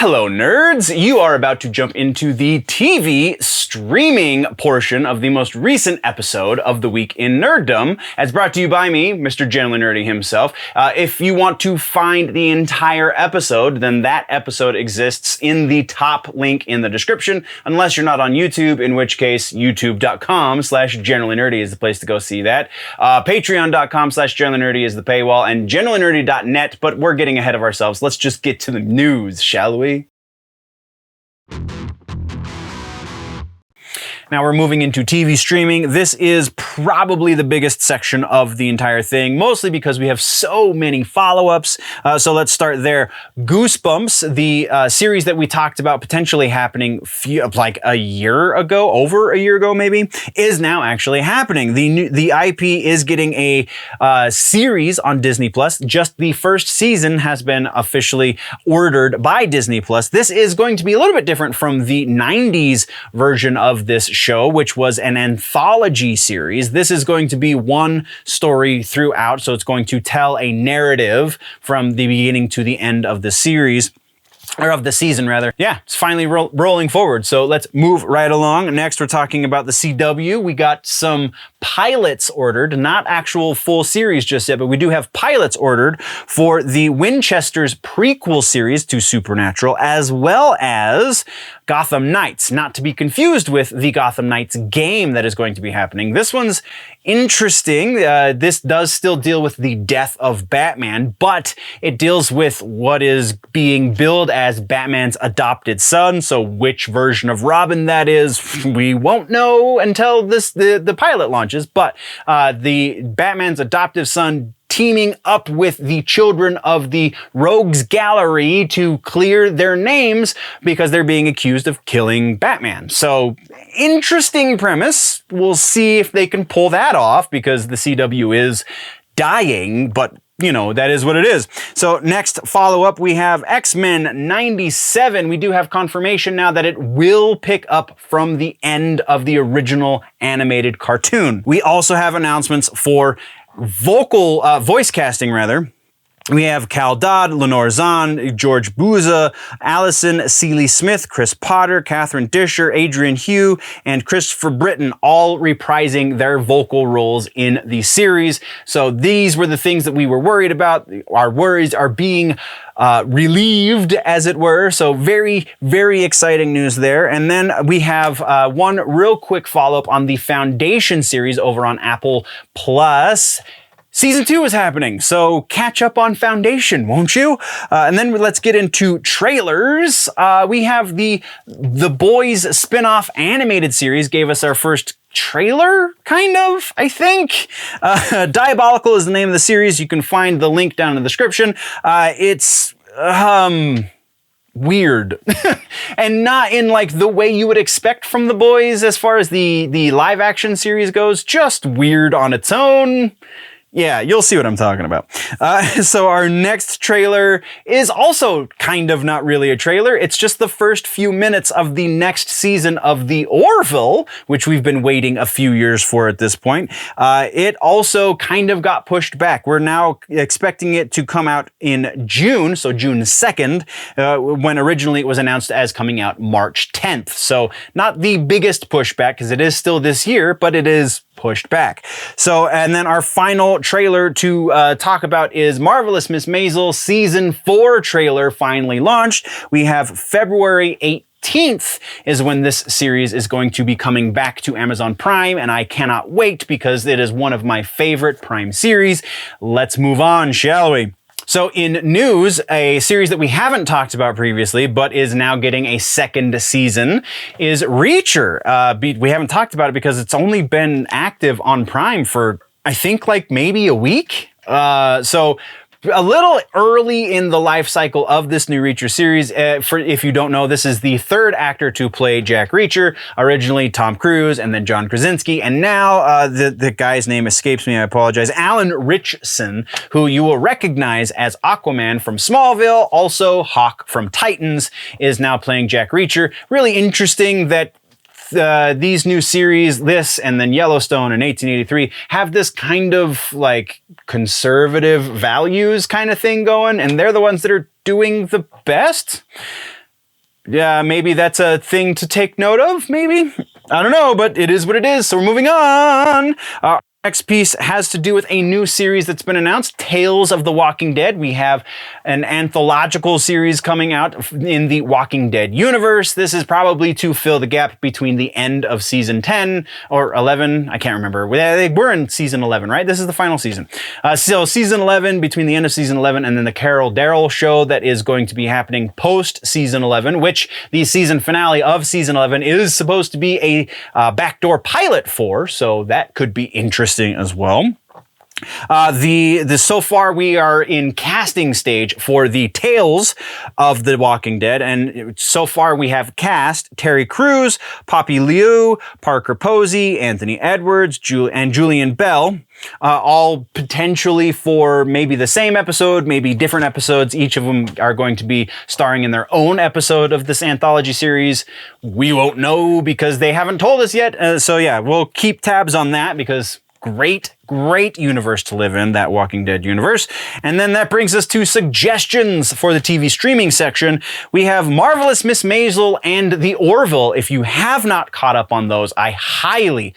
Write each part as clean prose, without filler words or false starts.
Hello, nerds! You are about to jump into the TV streaming portion of the most recent episode of The Week in Nerddom, as brought to you by me, Mr. Generally Nerdy himself. If you want to find the entire episode, then that episode exists in the top link in the description, unless you're not on YouTube, in which case youtube.com/generallynerdy is the place to go see that. Patreon.com/generallynerdy is the paywall, and generallynerdy.net, but we're getting ahead of ourselves. Let's just get to the news, shall we? Now we're moving into TV streaming. This is probably the biggest section of the entire thing, mostly because we have so many follow-ups. So let's start there. Goosebumps, the series that we talked about potentially happening like a year ago, over a year ago maybe, is now actually happening. The IP is getting a series on Disney Plus. Just the first season has been officially ordered by Disney Plus. This is going to be a little bit different from the 90s version of this show, which was an anthology series. This is going to be one story throughout, so it's going to tell a narrative from the beginning to the end of the series. Or of the season, rather. Yeah, it's finally rolling forward. So let's move right along. Next, we're talking about the CW. We got some pilots ordered, not actual full series just yet, but we do have pilots ordered for the Winchester's prequel series to Supernatural, as well as Gotham Knights, not to be confused with the Gotham Knights game that is going to be happening. This one's interesting. This does still deal with the death of Batman, but it deals with what is being billed as Batman's adopted son. So which version of Robin that is, we won't know until the pilot launches. But the Batman's adoptive son teaming up with the children of the Rogues Gallery to clear their names because they're being accused of killing Batman. So, interesting premise. We'll see if they can pull that off because the CW is dying, but you know, that is what it is. So next follow-up, we have X-Men 97. We do have confirmation now that it will pick up from the end of the original animated cartoon. We also have announcements for voice casting rather. We have Cal Dodd, Lenore Zahn, George Buza, Allison Seeley Smith, Chris Potter, Catherine Disher, Adrian Hugh, and Christopher Britton, all reprising their vocal roles in the series. So these were the things that we were worried about. Our worries are being relieved, as it were. So very, very exciting news there. And then we have one real quick follow-up on the Foundation series over on Apple Plus. Season 2 is happening, so catch up on Foundation, won't you? And then let's get into trailers. We have the Boys spin-off animated series gave us our first trailer, kind of, I think. Diabolical is the name of the series. You can find the link down in the description. It's weird and not in like the way you would expect from The Boys as far as the live action series goes, just weird on its own. Yeah, you'll see what I'm talking about. So our next trailer is also kind of not really a trailer. It's just the first few minutes of the next season of The Orville, which we've been waiting a few years for at this point. It also kind of got pushed back. We're now expecting it to come out in June, so June 2nd, when originally it was announced as coming out March 10th. So not the biggest pushback, because it is still this year, but it is pushed back. So, and then our final trailer to talk about is Marvelous Miss Maisel Season 4 trailer finally launched. We have February 18th is when this series is going to be coming back to Amazon Prime, and I cannot wait because it is one of my favorite Prime series. Let's move on, shall we? So in news, a series that we haven't talked about previously, but is now getting a second season, is Reacher. We haven't talked about it because it's only been active on Prime for, I think, like maybe a week. So a little early in the life cycle of this new Reacher series. If you don't know, this is the third actor to play Jack Reacher. Originally Tom Cruise and then John Krasinski. And now the guy's name escapes me, I apologize. Alan Ritchson, who you will recognize as Aquaman from Smallville, also Hawk from Titans, is now playing Jack Reacher. Really interesting that these new series, this and then Yellowstone in 1883, have this kind of like conservative values kind of thing going, and they're the ones that are doing the best. Yeah, maybe that's a thing to take note of, maybe? I don't know, but it is what it is, so we're moving on. Next piece has to do with a new series that's been announced, Tales of the Walking Dead. We have an anthological series coming out in the Walking Dead universe. This is probably to fill the gap between the end of season 10 or 11. I can't remember. We're in season 11, right? This is the final season. So season 11, between the end of season 11 and then the Carol Darrell show that is going to be happening post season 11, which the season finale of season 11 is supposed to be a backdoor pilot for. So that could be interesting as well. So far we are in casting stage for the Tales of the Walking Dead, and so far we have cast Terry Crews, Poppy Liu, Parker Posey, Anthony Edwards, and Julian Bell, all potentially for maybe the same episode, maybe different episodes. Each of them are going to be starring in their own episode of this anthology series. We won't know because they haven't told us yet. So yeah, we'll keep tabs on that because great universe to live in, that Walking Dead universe. And then that brings us to suggestions for the TV streaming section. We have Marvelous Miss Maisel and The Orville. If you have not caught up on those, I highly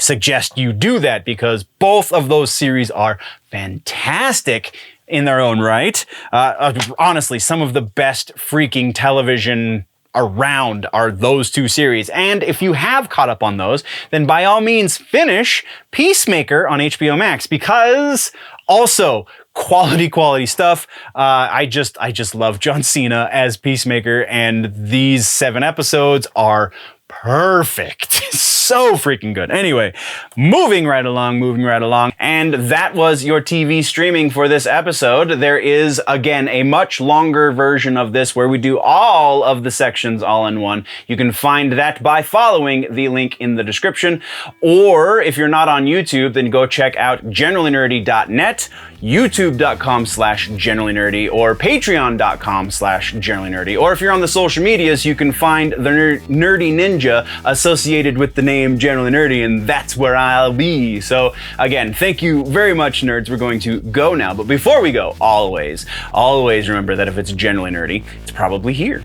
suggest you do that because both of those series are fantastic in their own right. Honestly, some of the best freaking television around are those two series. And if you have caught up on those, then by all means finish Peacemaker on HBO Max because also quality stuff. I just love John Cena as Peacemaker, and these 7 episodes are perfect. So freaking good. Anyway, moving right along. And that was your TV streaming for this episode. There is, again, a much longer version of this where we do all of the sections all in one. You can find that by following the link in the description. Or if you're not on YouTube, then go check out generallynerdy.net, youtube.com/generallynerdy, or patreon.com/generallynerdy. Or if you're on the social medias, you can find the Nerdy Ninja associated with the name Generally Nerdy, and that's where I'll be. So again, thank you very much, nerds. We're going to go now, but before we go, always remember that if it's generally nerdy, it's probably here.